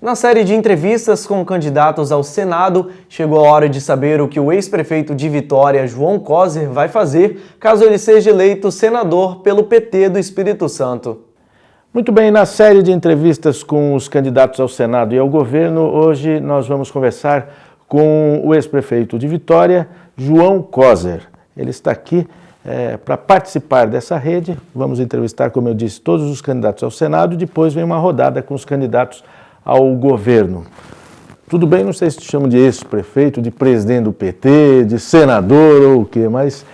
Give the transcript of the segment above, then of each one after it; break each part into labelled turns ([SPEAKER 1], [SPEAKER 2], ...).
[SPEAKER 1] Na série de entrevistas com candidatos ao Senado, chegou a hora de saber o que o ex-prefeito de Vitória, João Coser, vai fazer caso ele seja eleito senador pelo PT do Espírito Santo.
[SPEAKER 2] Muito bem, na série de entrevistas com os candidatos ao Senado e ao governo, hoje nós vamos conversar com o ex-prefeito de Vitória, João Coser. Ele está aqui para participar dessa rede. Vamos entrevistar, como eu disse, todos os candidatos ao Senado e depois vem uma rodada com os candidatos ao governo. Tudo bem, não sei se te chamo de ex-prefeito, de presidente do PT, de senador ou o quê, mas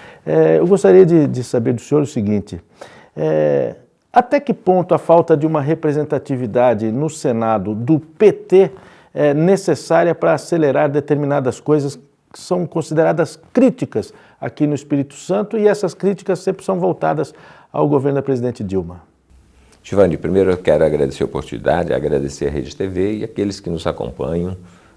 [SPEAKER 2] eu gostaria de saber do senhor o seguinte, até que ponto a falta de uma representatividade no Senado do PT é necessária para acelerar determinadas coisas que são consideradas críticas aqui no Espírito Santo, e essas críticas sempre são voltadas ao governo da presidente Dilma?
[SPEAKER 3] Giovanni, primeiro eu quero agradecer a oportunidade, agradecer a Rede TV e aqueles que nos acompanham,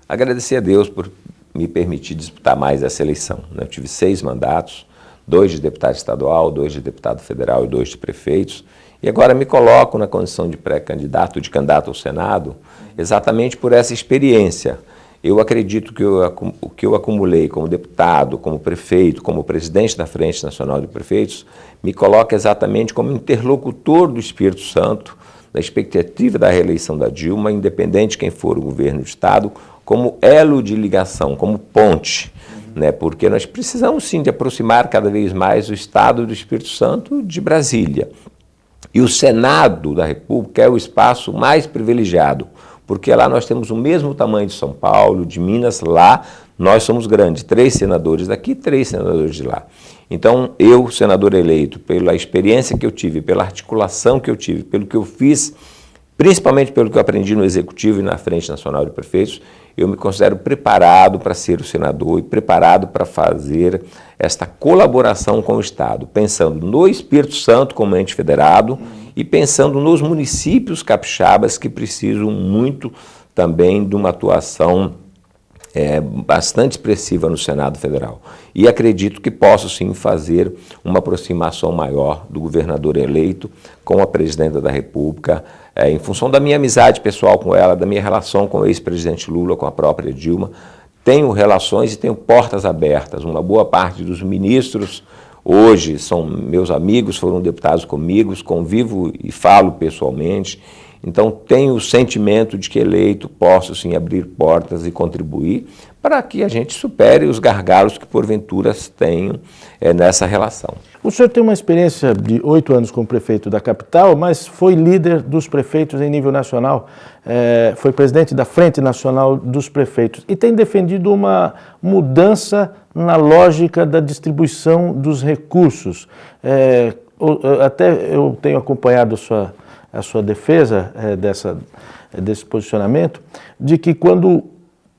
[SPEAKER 3] agradecer a Deus por me permitir disputar mais essa eleição. Eu tive 6 mandatos, 2 de deputado estadual, 2 de deputado federal e 2 de prefeitos, e agora me coloco na condição de pré-candidato, de candidato ao Senado, exatamente por essa experiência. Eu acredito que o que eu acumulei como deputado, como prefeito, como presidente da Frente Nacional de Prefeitos, me coloca exatamente como interlocutor do Espírito Santo, da expectativa da reeleição da Dilma, independente de quem for o governo do Estado, como elo de ligação, como ponte, porque nós precisamos sim de aproximar cada vez mais o Estado do Espírito Santo de Brasília. E o Senado da República é o espaço mais privilegiado, porque lá nós temos o mesmo tamanho de São Paulo, de Minas, lá nós somos grandes, 3 senadores daqui, 3 senadores de lá. Então, eu, senador eleito, pela experiência que eu tive, pela articulação que eu tive, pelo que eu fiz, principalmente pelo que eu aprendi no Executivo e na Frente Nacional de Prefeitos, eu me considero preparado para ser o senador e preparado para fazer esta colaboração com o Estado, pensando no Espírito Santo como ente federado e pensando nos municípios capixabas que precisam muito também de uma atuação bastante expressiva no Senado Federal. E acredito que posso sim fazer uma aproximação maior do governador eleito com a presidenta da República, em função da minha amizade pessoal com ela, da minha relação com o ex-presidente Lula, com a própria Dilma. Tenho relações e tenho portas abertas. Uma boa parte dos ministros hoje são meus amigos, foram deputados comigo, convivo e falo pessoalmente. Então, tenho o sentimento de que eleito posso, sim, abrir portas e contribuir para que a gente supere os gargalos que, porventura, tenham nessa relação.
[SPEAKER 2] O senhor tem uma experiência de 8 anos como prefeito da capital, mas foi líder dos prefeitos em nível nacional, foi presidente da Frente Nacional dos Prefeitos e tem defendido uma mudança na lógica da distribuição dos recursos. Até eu tenho acompanhado a sua defesa desse posicionamento, de que quando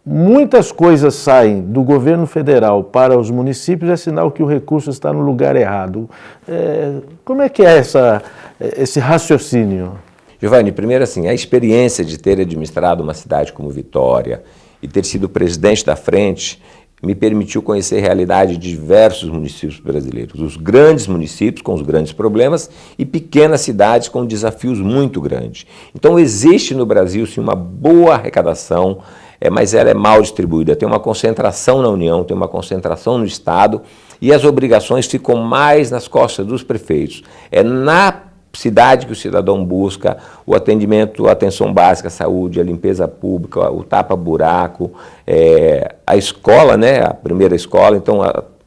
[SPEAKER 2] muitas coisas saem do governo federal para os municípios, é sinal que o recurso está no lugar errado. Como é que é esse raciocínio?
[SPEAKER 3] Giovanni, primeiro assim, a experiência de ter administrado uma cidade como Vitória e ter sido presidente da frente me permitiu conhecer a realidade de diversos municípios brasileiros, os grandes municípios com os grandes problemas e pequenas cidades com desafios muito grandes. Então existe no Brasil sim uma boa arrecadação, mas ela é mal distribuída, tem uma concentração na União, tem uma concentração no Estado e as obrigações ficam mais nas costas dos prefeitos. É na cidade que o cidadão busca o atendimento, a atenção básica, a saúde, a limpeza pública, o tapa-buraco, a escola, a primeira escola. Então,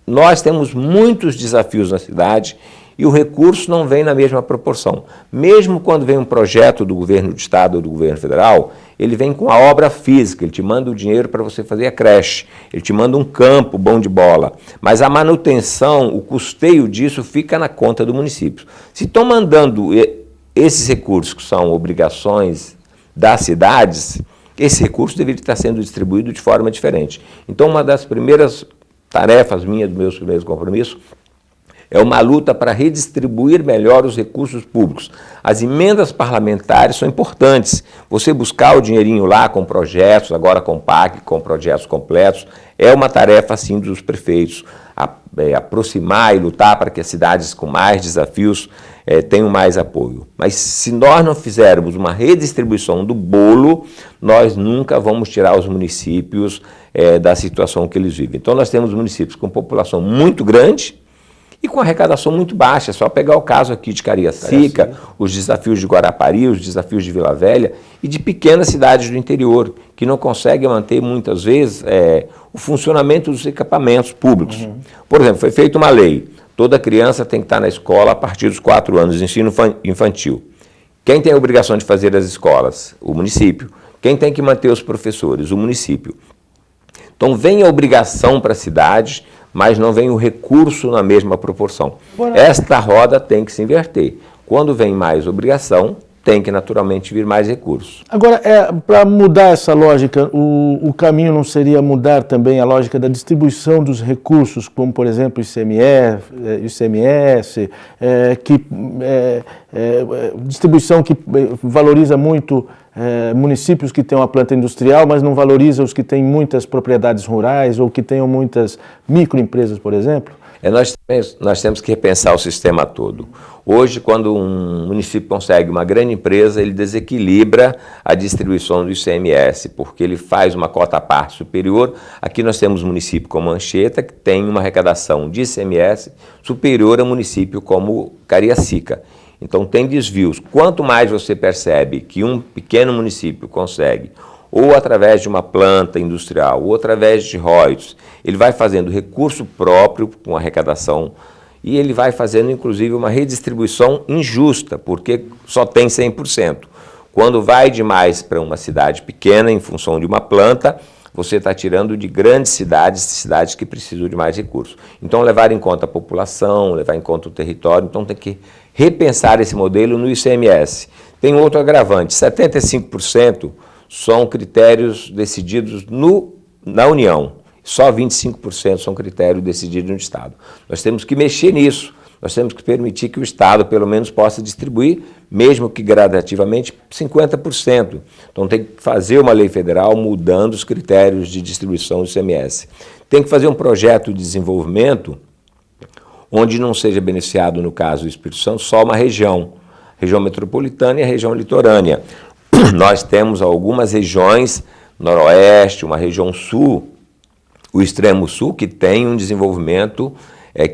[SPEAKER 3] nós temos muitos desafios na cidade e o recurso não vem na mesma proporção. Mesmo quando vem um projeto do governo do Estado ou do governo federal, ele vem com a obra física, ele te manda o dinheiro para você fazer a creche, ele te manda um campo bom de bola, mas a manutenção, o custeio disso fica na conta do município. Se estão mandando esses recursos, que são obrigações das cidades, esse recurso deveria estar sendo distribuído de forma diferente. Então, uma das primeiras tarefas minhas, dos meus primeiros compromissos, É uma luta para redistribuir melhor os recursos públicos. As emendas parlamentares são importantes. Você buscar o dinheirinho lá com projetos, agora com PAC, com projetos completos, é uma tarefa, sim, dos prefeitos. Aproximar e lutar para que as cidades com mais desafios tenham mais apoio. Mas se nós não fizermos uma redistribuição do bolo, nós nunca vamos tirar os municípios da situação que eles vivem. Então nós temos municípios com população muito grande e com arrecadação muito baixa. É só pegar o caso aqui de Cariacica, os desafios de Guarapari, os desafios de Vila Velha e de pequenas cidades do interior, que não conseguem manter muitas vezes o funcionamento dos equipamentos públicos. Por exemplo, foi feita uma lei, toda criança tem que estar na escola a partir dos 4 anos, ensino infantil. Quem tem a obrigação de fazer as escolas? O município. Quem tem que manter os professores? O município. Então vem a obrigação para a cidade, mas não vem o recurso na mesma proporção. Esta roda tem que se inverter. Quando vem mais obrigação, tem que naturalmente vir mais recursos.
[SPEAKER 2] Agora, para mudar essa lógica, o caminho não seria mudar também a lógica da distribuição dos recursos, como, por exemplo, ICMS, distribuição que valoriza muito municípios que têm uma planta industrial, mas não valoriza os que têm muitas propriedades rurais ou que tenham muitas microempresas, por exemplo?
[SPEAKER 3] Nós temos que repensar o sistema todo. Hoje, quando um município consegue uma grande empresa, ele desequilibra a distribuição do ICMS, porque ele faz uma cota à parte superior. Aqui nós temos um município como Anchieta, que tem uma arrecadação de ICMS superior a um município como Cariacica. Então tem desvios. Quanto mais você percebe que um pequeno município consegue, ou através de uma planta industrial, ou através de royalties, ele vai fazendo recurso próprio com arrecadação e ele vai fazendo, inclusive, uma redistribuição injusta, porque só tem 100%. Quando vai demais para uma cidade pequena, em função de uma planta, você está tirando de grandes cidades, cidades que precisam de mais recursos. Então, levar em conta a população, levar em conta o território, então tem que repensar esse modelo no ICMS. Tem outro agravante, 75% são critérios decididos na União, só 25% são critérios decididos no Estado. Nós temos que mexer nisso, nós temos que permitir que o Estado, pelo menos, possa distribuir, mesmo que gradativamente, 50%. Então tem que fazer uma lei federal mudando os critérios de distribuição do ICMS. Tem que fazer um projeto de desenvolvimento onde não seja beneficiado, no caso do Espírito Santo, só uma região metropolitana e a região litorânea. Nós temos algumas regiões, noroeste, uma região sul, o extremo sul, que tem um desenvolvimento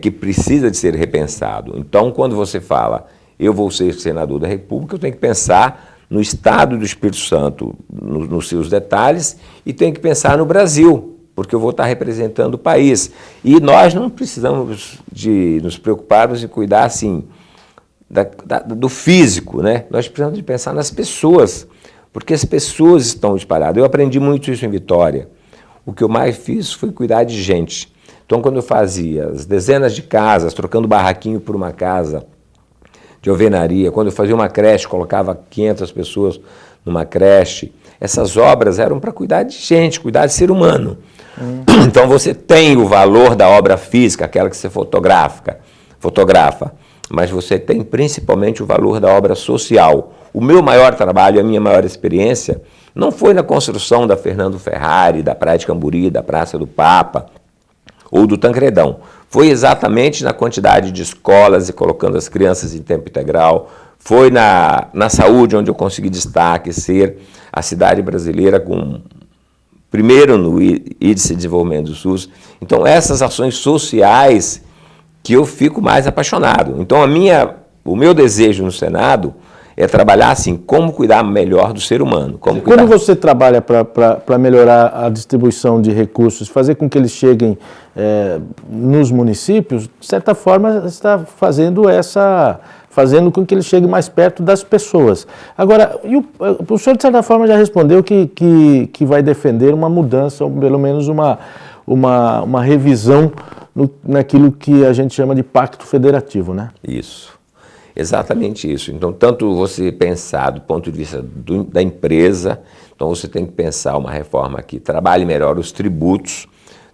[SPEAKER 3] que precisa de ser repensado. Então, quando você fala, eu vou ser senador da República, eu tenho que pensar no estado do Espírito Santo, nos seus detalhes, e tenho que pensar no Brasil, porque eu vou estar representando o país. E nós não precisamos de nos preocuparmos em cuidar, assim, do físico, né? Nós precisamos de pensar nas pessoas, porque as pessoas estão espalhadas. Eu aprendi muito isso em Vitória. O que eu mais fiz foi cuidar de gente. Então, quando eu fazia as dezenas de casas, trocando barraquinho por uma casa de alvenaria, quando eu fazia uma creche, colocava 500 pessoas numa creche, essas obras eram para cuidar de gente, cuidar de ser humano. Então, você tem o valor da obra física, aquela que você fotografa, mas você tem principalmente o valor da obra social. O meu maior trabalho, a minha maior experiência, não foi na construção da Fernando Ferrari, da Praia de Camburi, da Praça do Papa ou do Tancredão. Foi exatamente na quantidade de escolas e colocando as crianças em tempo integral. Foi na saúde onde eu consegui destaque, ser a cidade brasileira com primeiro no Índice de Desenvolvimento do SUS. Então, essas ações sociais que eu fico mais apaixonado. Então, o meu desejo no Senado é trabalhar assim, como cuidar melhor do ser humano.
[SPEAKER 2] Quando você trabalha para melhorar a distribuição de recursos, fazer com que eles cheguem nos municípios, de certa forma, você está fazendo com que eles cheguem mais perto das pessoas. Agora, o senhor, de certa forma, já respondeu que vai defender uma mudança, ou pelo menos uma revisão naquilo que a gente chama de pacto federativo, né?
[SPEAKER 3] Isso. Exatamente isso. Então, tanto você pensar do ponto de vista da empresa, então você tem que pensar uma reforma que trabalhe melhor os tributos,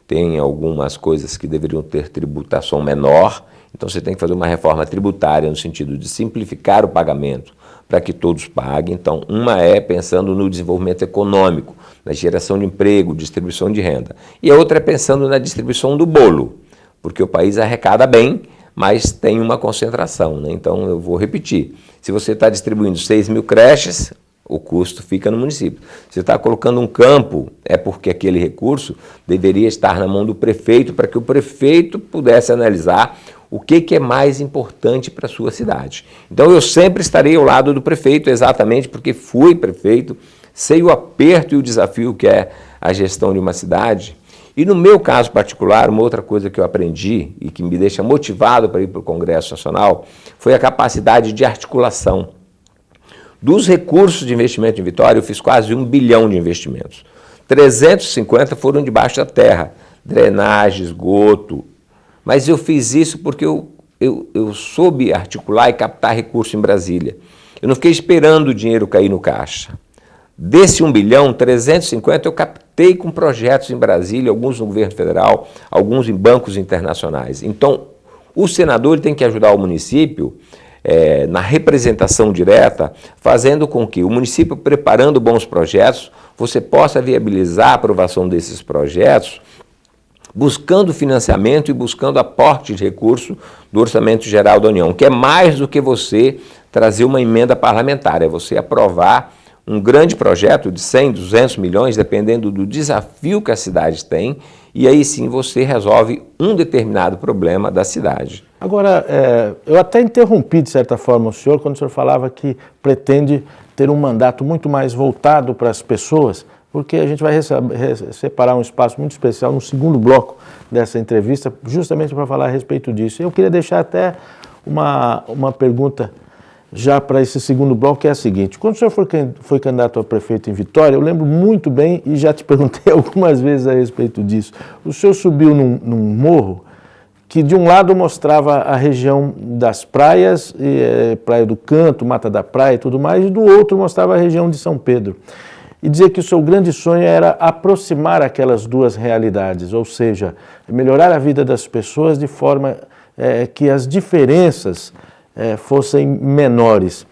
[SPEAKER 3] tem algumas coisas que deveriam ter tributação menor, Então você tem que fazer uma reforma tributária no sentido de simplificar o pagamento para que todos paguem. Então, uma é pensando no desenvolvimento econômico, na geração de emprego, distribuição de renda. E a outra é pensando na distribuição do bolo, porque o país arrecada bem, mas tem uma concentração, né? Então, eu vou repetir, se você está distribuindo 6.000 creches, o custo fica no município. Se você está colocando um campo, é porque aquele recurso deveria estar na mão do prefeito, para que o prefeito pudesse analisar o que é mais importante para a sua cidade. Então, eu sempre estarei ao lado do prefeito, exatamente porque fui prefeito, sei o aperto e o desafio que é a gestão de uma cidade. E no meu caso particular, uma outra coisa que eu aprendi e que me deixa motivado para ir para o Congresso Nacional foi a capacidade de articulação. Dos recursos de investimento em Vitória, eu fiz quase 1 bilhão de investimentos. 350 foram debaixo da terra, drenagem, esgoto. Mas eu fiz isso porque eu soube articular e captar recurso em Brasília. Eu não fiquei esperando o dinheiro cair no caixa. Desse 1 bilhão, 350 eu captei com projetos em Brasília, alguns no governo federal, alguns em bancos internacionais. Então, o senador ele tem que ajudar o município na representação direta, fazendo com que o município, preparando bons projetos, você possa viabilizar a aprovação desses projetos, buscando financiamento e buscando aporte de recurso do Orçamento Geral da União, que é mais do que você trazer uma emenda parlamentar, é você aprovar um grande projeto de 100, 200 milhões, dependendo do desafio que a cidade tem, e aí sim você resolve um determinado problema da cidade.
[SPEAKER 2] Agora, eu até interrompi, de certa forma, o senhor, quando o senhor falava que pretende ter um mandato muito mais voltado para as pessoas, porque a gente vai separar um espaço muito especial no segundo bloco dessa entrevista, justamente para falar a respeito disso. Eu queria deixar até uma pergunta já para esse segundo bloco, que é a seguinte: quando o senhor foi candidato a prefeito em Vitória, eu lembro muito bem, e já te perguntei algumas vezes a respeito disso, o senhor subiu num morro que de um lado mostrava a região das praias, Praia do Canto, Mata da Praia e tudo mais, e do outro mostrava a região de São Pedro. E dizia que o seu grande sonho era aproximar aquelas duas realidades, ou seja, melhorar a vida das pessoas de forma que as diferenças fossem menores.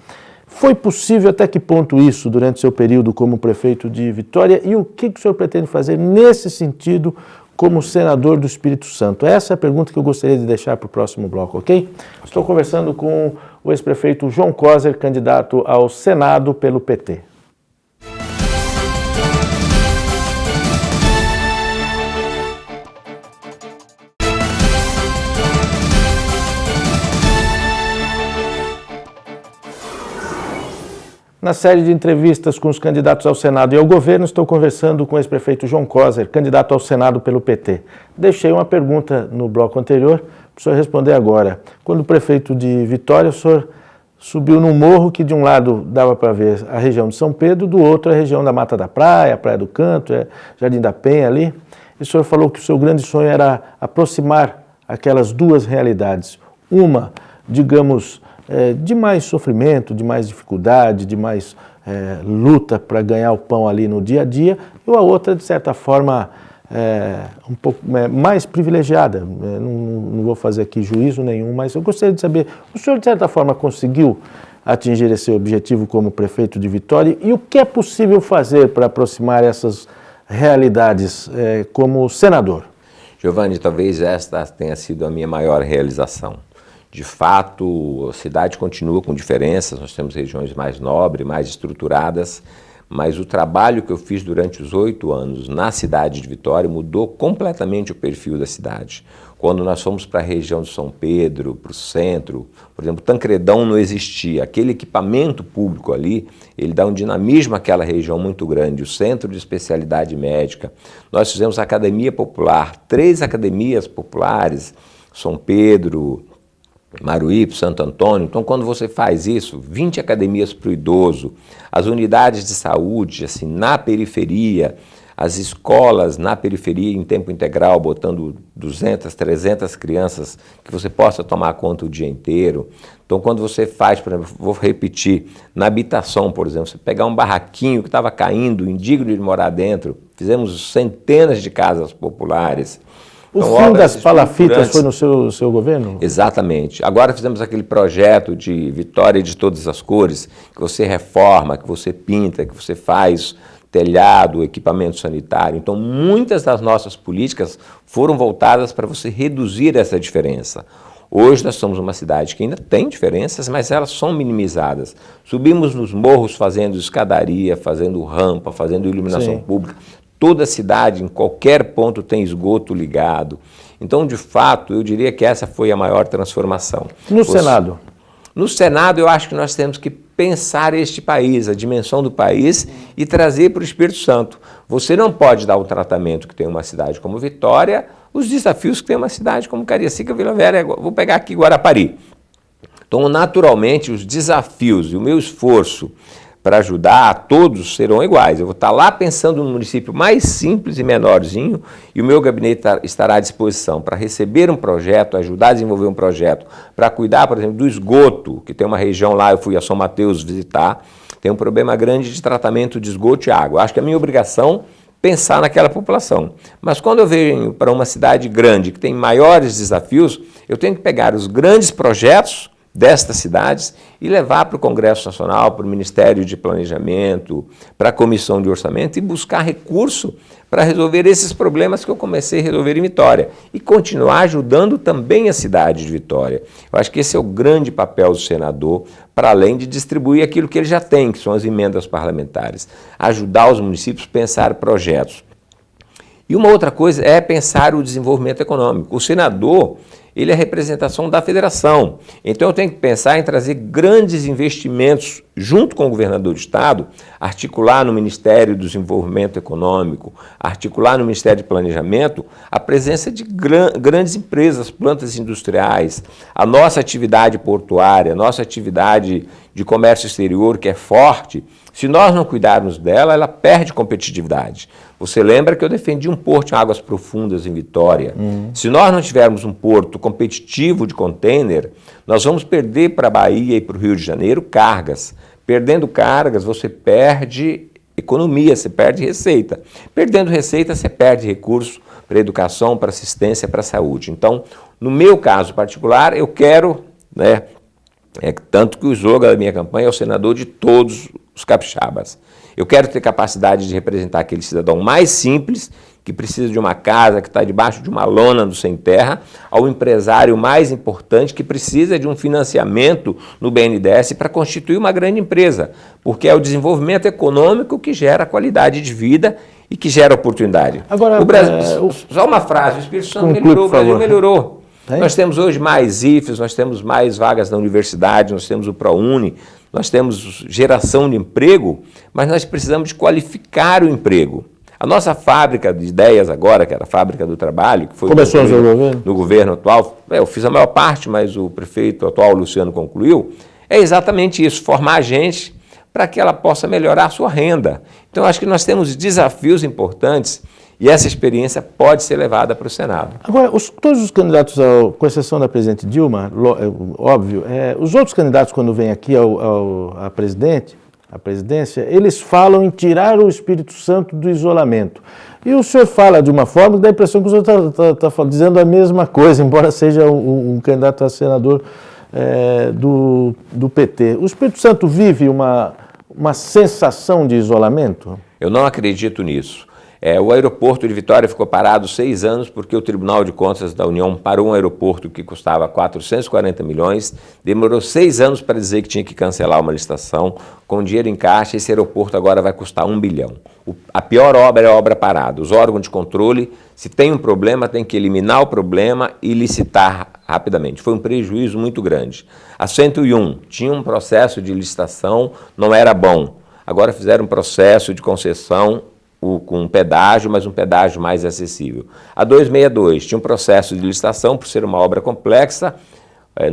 [SPEAKER 2] Foi possível até que ponto isso durante seu período como prefeito de Vitória, e o que o senhor pretende fazer nesse sentido como senador do Espírito Santo? Essa é a pergunta que eu gostaria de deixar para o próximo bloco, ok? Estou conversando com o ex-prefeito João Coser, candidato ao Senado pelo PT. Na série de entrevistas com os candidatos ao Senado e ao governo, estou conversando com o ex-prefeito João Coser, candidato ao Senado pelo PT. Deixei uma pergunta no bloco anterior para o senhor responder agora. Quando prefeito de Vitória, o senhor subiu num morro que de um lado dava para ver a região de São Pedro, do outro a região da Mata da Praia, Praia do Canto, Jardim da Penha ali. E o senhor falou que o seu grande sonho era aproximar aquelas duas realidades. Uma, digamos, de mais sofrimento, de mais dificuldade, de mais luta para ganhar o pão ali no dia a dia, e a outra, de certa forma, um pouco mais privilegiada. Não vou fazer aqui juízo nenhum, mas eu gostaria de saber, o senhor, de certa forma, conseguiu atingir esse objetivo como prefeito de Vitória, e o que é possível fazer para aproximar essas realidades como senador?
[SPEAKER 3] Giovanni, talvez esta tenha sido a minha maior realização. De fato, a cidade continua com diferenças, nós temos regiões mais nobres, mais estruturadas, mas o trabalho que eu fiz durante os 8 anos na cidade de Vitória mudou completamente o perfil da cidade. Quando nós fomos para a região de São Pedro, para o centro, por exemplo, Tancredão não existia. Aquele equipamento público ali, ele dá um dinamismo àquela região muito grande. O centro de especialidade médica. Nós fizemos a academia popular, 3 academias populares, São Pedro, Maruípe, Santo Antônio. Então, quando você faz isso, 20 academias para o idoso, as unidades de saúde, assim, na periferia, as escolas na periferia em tempo integral, botando 200, 300 crianças que você possa tomar conta o dia inteiro. Então, quando você faz, por exemplo, vou repetir, na habitação, por exemplo, você pegar um barraquinho que estava caindo, indigno de morar dentro, fizemos centenas de casas populares.
[SPEAKER 2] O
[SPEAKER 3] Então,
[SPEAKER 2] fim das palafitas
[SPEAKER 3] estruturantes.
[SPEAKER 2] foi no seu governo?
[SPEAKER 3] Exatamente. Agora fizemos aquele projeto de Vitória de todas as cores, que você reforma, que você pinta, que você faz telhado, equipamento sanitário. Então, muitas das nossas políticas foram voltadas para você reduzir essa diferença. Hoje nós somos uma cidade que ainda tem diferenças, mas elas são minimizadas. Subimos nos morros fazendo escadaria, fazendo rampa, fazendo iluminação
[SPEAKER 2] Sim.
[SPEAKER 3] pública. Toda a cidade, em qualquer ponto, tem esgoto ligado. Então, de fato, eu diria que essa foi a maior transformação.
[SPEAKER 2] No Senado?
[SPEAKER 3] No Senado, eu acho que nós temos que pensar este país, a dimensão do país, e trazer para o Espírito Santo. Você não pode dar o tratamento que tem uma cidade como Vitória, os desafios que tem uma cidade como Cariacica, Vila Velha, vou pegar aqui Guarapari. Então, naturalmente, os desafios e o meu esforço para ajudar a todos serão iguais. Eu vou estar lá pensando no município mais simples e menorzinho e o meu gabinete estará à disposição para receber um projeto, ajudar a desenvolver um projeto, para cuidar, por exemplo, do esgoto, que tem uma região lá, eu fui a São Mateus visitar, tem um problema grande de tratamento de esgoto e água. Acho que é a minha obrigação pensar naquela população. Mas quando eu venho para uma cidade grande, que tem maiores desafios, eu tenho que pegar os grandes projetos destas cidades e levar para o Congresso Nacional, para o Ministério de Planejamento, para a Comissão de Orçamento e buscar recurso para resolver esses problemas que eu comecei a resolver em Vitória e continuar ajudando também a cidade de Vitória. Eu acho que esse é o grande papel do senador, para além de distribuir aquilo que ele já tem, que são as emendas parlamentares, ajudar os municípios a pensar projetos. E uma outra coisa é pensar o desenvolvimento econômico. O senador, ele é a representação da federação. Então eu tenho que pensar em trazer grandes investimentos junto com o governador do estado, articular no Ministério do Desenvolvimento Econômico, articular no Ministério de Planejamento a presença de grandes empresas, plantas industriais, a nossa atividade portuária, a nossa atividade de comércio exterior, que é forte. Se nós não cuidarmos dela, ela perde competitividade. Você lembra que eu defendi um porto em águas profundas em Vitória? Se nós não tivermos um porto competitivo de container, nós vamos perder para a Bahia e para o Rio de Janeiro cargas. Perdendo cargas, você perde economia, você perde receita. Perdendo receita, você perde recurso para educação, para assistência, para saúde. Então, no meu caso particular, eu quero, tanto que o slogan da minha campanha é o senador de todos os capixabas. Eu quero ter capacidade de representar aquele cidadão mais simples, que precisa de uma casa, que está debaixo de uma lona do sem terra, ao empresário mais importante, que precisa de um financiamento no BNDES para constituir uma grande empresa, porque é o desenvolvimento econômico que gera qualidade de vida e que gera oportunidade.
[SPEAKER 2] Agora,
[SPEAKER 3] o Brasil, só uma frase, o Espírito Santo melhorou, o Brasil melhorou. Nós temos hoje mais IFES, nós temos mais vagas na universidade, nós temos o ProUni, nós temos geração de emprego, mas nós precisamos de qualificar o emprego. A nossa fábrica de ideias agora, que era a Fábrica do Trabalho, que foi
[SPEAKER 2] começou no
[SPEAKER 3] governo atual, eu fiz a maior parte, mas o prefeito atual, Luciano, concluiu, é exatamente isso, formar gente para que ela possa melhorar a sua renda. Então, acho que nós temos desafios importantes e essa experiência pode ser levada para o Senado.
[SPEAKER 2] Agora, todos os candidatos, com exceção da presidente Dilma, óbvio, os outros candidatos, quando vêm aqui à presidência, eles falam em tirar o Espírito Santo do isolamento. E o senhor fala de uma forma que dá a impressão que o senhor está dizendo a mesma coisa, embora seja um candidato a senador do PT. O Espírito Santo vive uma sensação de isolamento?
[SPEAKER 3] Eu não acredito nisso. O aeroporto de Vitória ficou parado 6 anos porque o Tribunal de Contas da União parou um aeroporto que custava 440 milhões, demorou 6 anos para dizer que tinha que cancelar uma licitação, com dinheiro em caixa, esse aeroporto agora vai custar 1 bilhão. A pior obra é a obra parada. Os órgãos de controle, se tem um problema, tem que eliminar o problema e licitar rapidamente. Foi um prejuízo muito grande. A 101 tinha um processo de licitação, não era bom. Agora fizeram um processo de concessão com um pedágio, mas um pedágio mais acessível. A 262 tinha um processo de licitação, por ser uma obra complexa,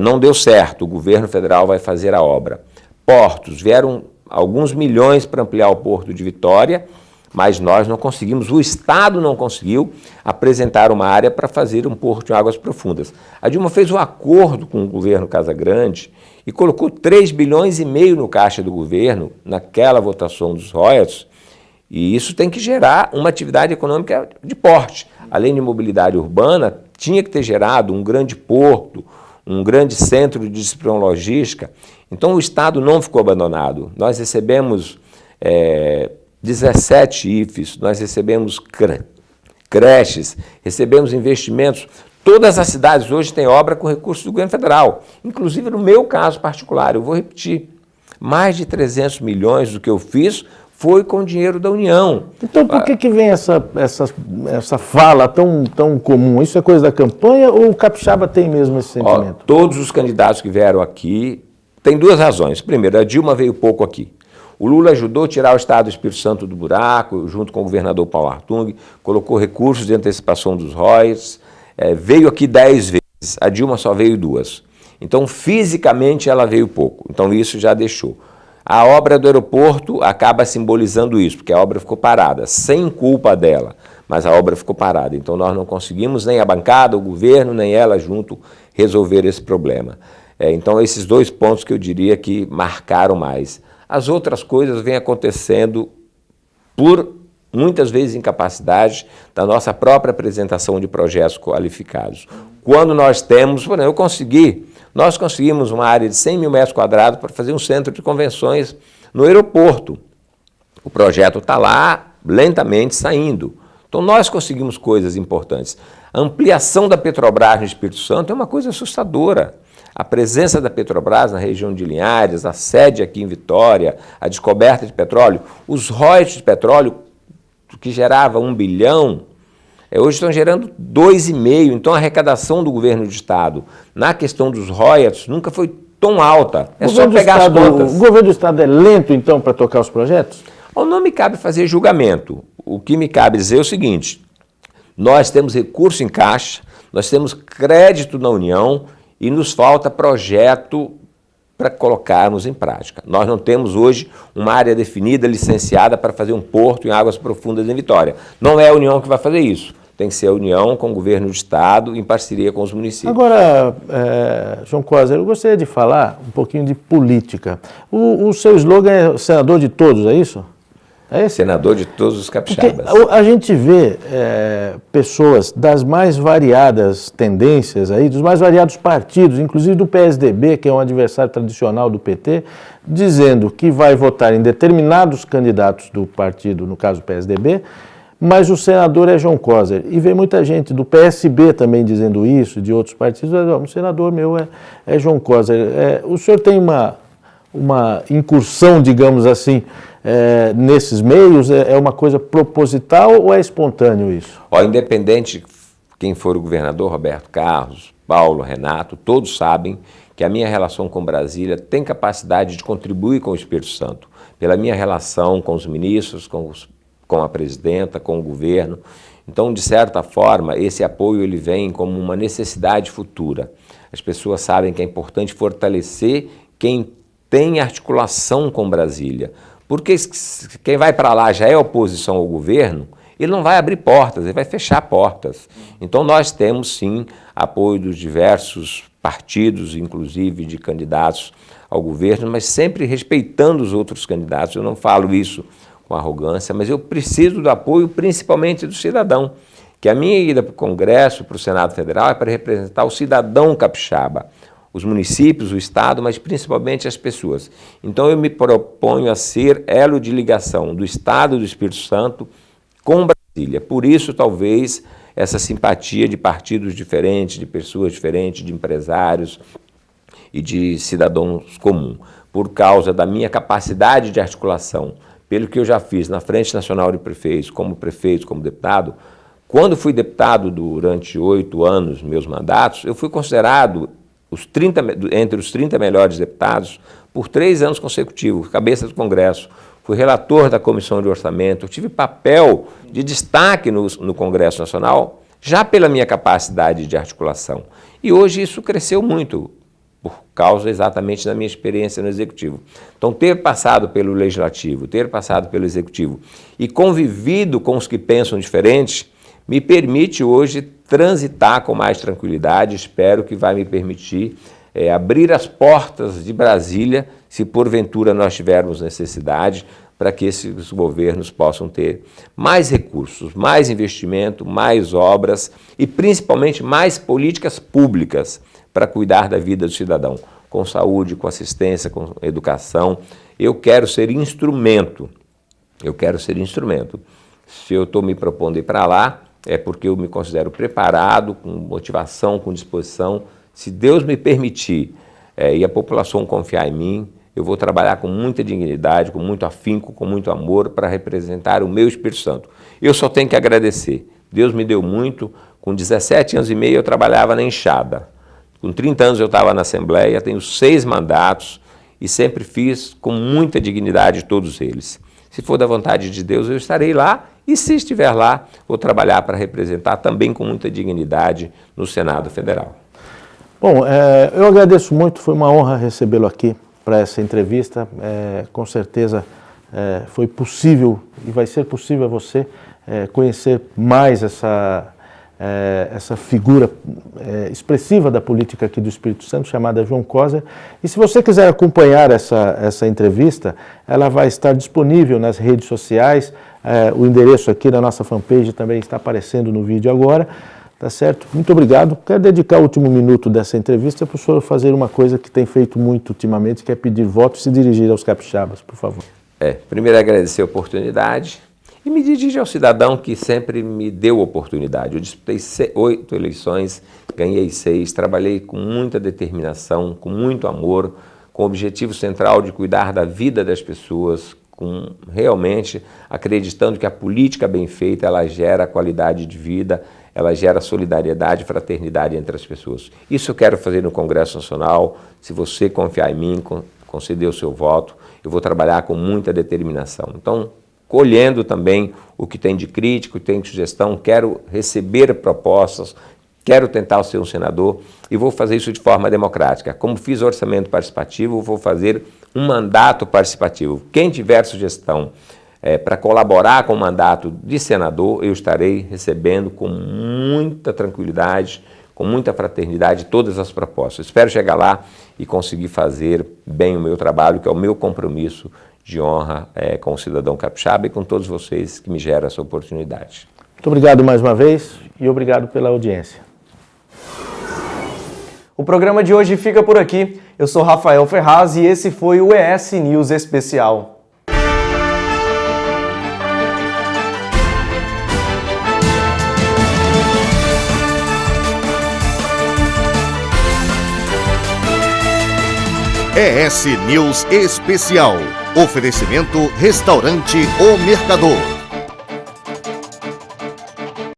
[SPEAKER 3] não deu certo, o governo federal vai fazer a obra. Portos, vieram alguns milhões para ampliar o Porto de Vitória, mas nós não conseguimos, o Estado não conseguiu apresentar uma área para fazer um porto em águas profundas. A Dilma fez um acordo com o governo Casagrande e colocou 3,5 bilhões no caixa do governo, naquela votação dos royalties, E isso tem que gerar uma atividade econômica de porte. Além de mobilidade urbana, tinha que ter gerado um grande porto, um grande centro de distribuição logística. Então o Estado não ficou abandonado. Nós recebemos 17 IFES, nós recebemos creches, recebemos investimentos. Todas as cidades hoje têm obra com recursos do governo federal. Inclusive no meu caso particular, eu vou repetir, mais de 300 milhões do que eu fiz foi com dinheiro da União.
[SPEAKER 2] Então por que vem essa fala tão comum? Isso é coisa da campanha ou o capixaba tem mesmo esse sentimento?
[SPEAKER 3] Todos os candidatos que vieram aqui têm duas razões. Primeiro, a Dilma veio pouco aqui. O Lula ajudou a tirar o Estado do Espírito Santo do buraco, junto com o governador Paulo Artung, colocou recursos de antecipação dos royalties, veio aqui 10 vezes, a Dilma só veio 2. Então, fisicamente, ela veio pouco. Então, isso já deixou. A obra do aeroporto acaba simbolizando isso, porque a obra ficou parada, sem culpa dela, mas a obra ficou parada. Então, nós não conseguimos, nem a bancada, o governo, nem ela junto, resolver esse problema. Então, esses 2 pontos que eu diria que marcaram mais. As outras coisas vêm acontecendo por, muitas vezes, incapacidade da nossa própria apresentação de projetos qualificados. Quando nós temos, por exemplo, nós conseguimos uma área de 100 mil metros quadrados para fazer um centro de convenções no aeroporto. O projeto está lá, lentamente saindo. Então, nós conseguimos coisas importantes. A ampliação da Petrobras no Espírito Santo é uma coisa assustadora. A presença da Petrobras na região de Linhares, a sede aqui em Vitória, a descoberta de petróleo, os royalties de petróleo que gerava 1 bilhão, hoje estão gerando 2,5. Então a arrecadação do governo do Estado na questão dos royalties nunca foi tão alta. É só pegar as contas.
[SPEAKER 2] O governo do Estado é lento, então, para tocar os projetos?
[SPEAKER 3] Não me cabe fazer julgamento. O que me cabe dizer é o seguinte: nós temos recurso em caixa, nós temos crédito na União e nos falta projeto para colocarmos em prática. Nós não temos hoje uma área definida, licenciada para fazer um porto em águas profundas em Vitória. Não é a União que vai fazer isso. Tem que ser a União com o governo do Estado, em parceria com os municípios.
[SPEAKER 2] Agora, João Coser, eu gostaria de falar um pouquinho de política. O seu slogan é senador de todos, é isso? É esse?
[SPEAKER 3] Senador de todos os capixabas.
[SPEAKER 2] Porque a gente vê pessoas das mais variadas tendências, aí, dos mais variados partidos, inclusive do PSDB, que é um adversário tradicional do PT, dizendo que vai votar em determinados candidatos do partido, no caso o PSDB, mas o senador é João Coser. E vê muita gente do PSB também dizendo isso, de outros partidos, o senador meu é João Coser. O senhor tem uma incursão, digamos assim, nesses meios? É uma coisa proposital ou é espontâneo isso?
[SPEAKER 3] Independente de quem for o governador, Roberto Carlos, Paulo, Renato, todos sabem que a minha relação com Brasília tem capacidade de contribuir com o Espírito Santo, pela minha relação com os ministros, com a presidenta, com o governo. Então, de certa forma, esse apoio ele vem como uma necessidade futura. As pessoas sabem que é importante fortalecer quem tem articulação com Brasília. Porque quem vai para lá já é oposição ao governo, ele não vai abrir portas, ele vai fechar portas. Então nós temos sim apoio dos diversos partidos, inclusive de candidatos ao governo, mas sempre respeitando os outros candidatos. Eu não falo isso com arrogância, mas eu preciso do apoio principalmente do cidadão, que a minha ida para o Congresso, para o Senado Federal, é para representar o cidadão capixaba, os municípios, o Estado, mas principalmente as pessoas. Então eu me proponho a ser elo de ligação do Estado do Espírito Santo com Brasília. Por isso, talvez, essa simpatia de partidos diferentes, de pessoas diferentes, de empresários e de cidadãos comuns, por causa da minha capacidade de articulação, pelo que eu já fiz na Frente Nacional de Prefeitos, como deputado. Quando fui deputado durante 8 anos, meus mandatos, eu fui considerado entre os 30 melhores deputados por 3 anos consecutivos, cabeça do Congresso. Fui relator da Comissão de Orçamento, tive papel de destaque no Congresso Nacional, já pela minha capacidade de articulação. E hoje isso cresceu muito, por causa exatamente da minha experiência no Executivo. Então, ter passado pelo Legislativo, ter passado pelo Executivo e convivido com os que pensam diferente, me permite hoje transitar com mais tranquilidade. Espero que vai me permitir abrir as portas de Brasília, se porventura nós tivermos necessidade, para que esses governos possam ter mais recursos, mais investimento, mais obras e principalmente mais políticas públicas para cuidar da vida do cidadão, com saúde, com assistência, com educação. Eu quero ser instrumento, Se eu estou me propondo ir para lá, é porque eu me considero preparado, com motivação, com disposição. Se Deus me permitir e a população confiar em mim, eu vou trabalhar com muita dignidade, com muito afinco, com muito amor para representar o meu Espírito Santo. Eu só tenho que agradecer. Deus me deu muito. Com 17 anos e meio eu trabalhava na enxada. Com 30 anos eu estava na Assembleia, tenho 6 mandatos e sempre fiz com muita dignidade todos eles. Se for da vontade de Deus, eu estarei lá e, se estiver lá, vou trabalhar para representar também com muita dignidade no Senado Federal.
[SPEAKER 2] Bom, eu agradeço muito, foi uma honra recebê-lo aqui para essa entrevista. Com certeza foi possível e vai ser possível a você conhecer mais essa figura expressiva da política aqui do Espírito Santo, chamada João Coser. E se você quiser acompanhar essa entrevista, ela vai estar disponível nas redes sociais. O endereço aqui da nossa fanpage também está aparecendo no vídeo agora. Tá certo? Muito obrigado. Quero dedicar o último minuto dessa entrevista para o senhor fazer uma coisa que tem feito muito ultimamente, que é pedir voto e se dirigir aos capixabas, por favor.
[SPEAKER 3] Primeiro agradecer a oportunidade e me dirigir ao cidadão que sempre me deu oportunidade. Eu disputei 8 eleições, ganhei 6, trabalhei com muita determinação, com muito amor, com o objetivo central de cuidar da vida das pessoas, realmente acreditando que a política bem feita, ela gera qualidade de vida, ela gera solidariedade e fraternidade entre as pessoas. Isso eu quero fazer no Congresso Nacional. Se você confiar em mim, conceder o seu voto, eu vou trabalhar com muita determinação. Então, colhendo também o que tem de crítico, o que tem de sugestão, quero receber propostas, quero tentar ser um senador e vou fazer isso de forma democrática. Como fiz orçamento participativo, vou fazer um mandato participativo. Quem tiver sugestão para colaborar com o mandato de senador, eu estarei recebendo com muita tranquilidade, com muita fraternidade todas as propostas. Espero chegar lá e conseguir fazer bem o meu trabalho, que é o meu compromisso de honra com o cidadão capixaba e com todos vocês que me geram essa oportunidade.
[SPEAKER 2] Muito obrigado mais uma vez e obrigado pela audiência.
[SPEAKER 1] O programa de hoje fica por aqui. Eu sou Rafael Ferraz e esse foi o ES News Especial.
[SPEAKER 4] ES News Especial. Oferecimento Restaurante O Mercador.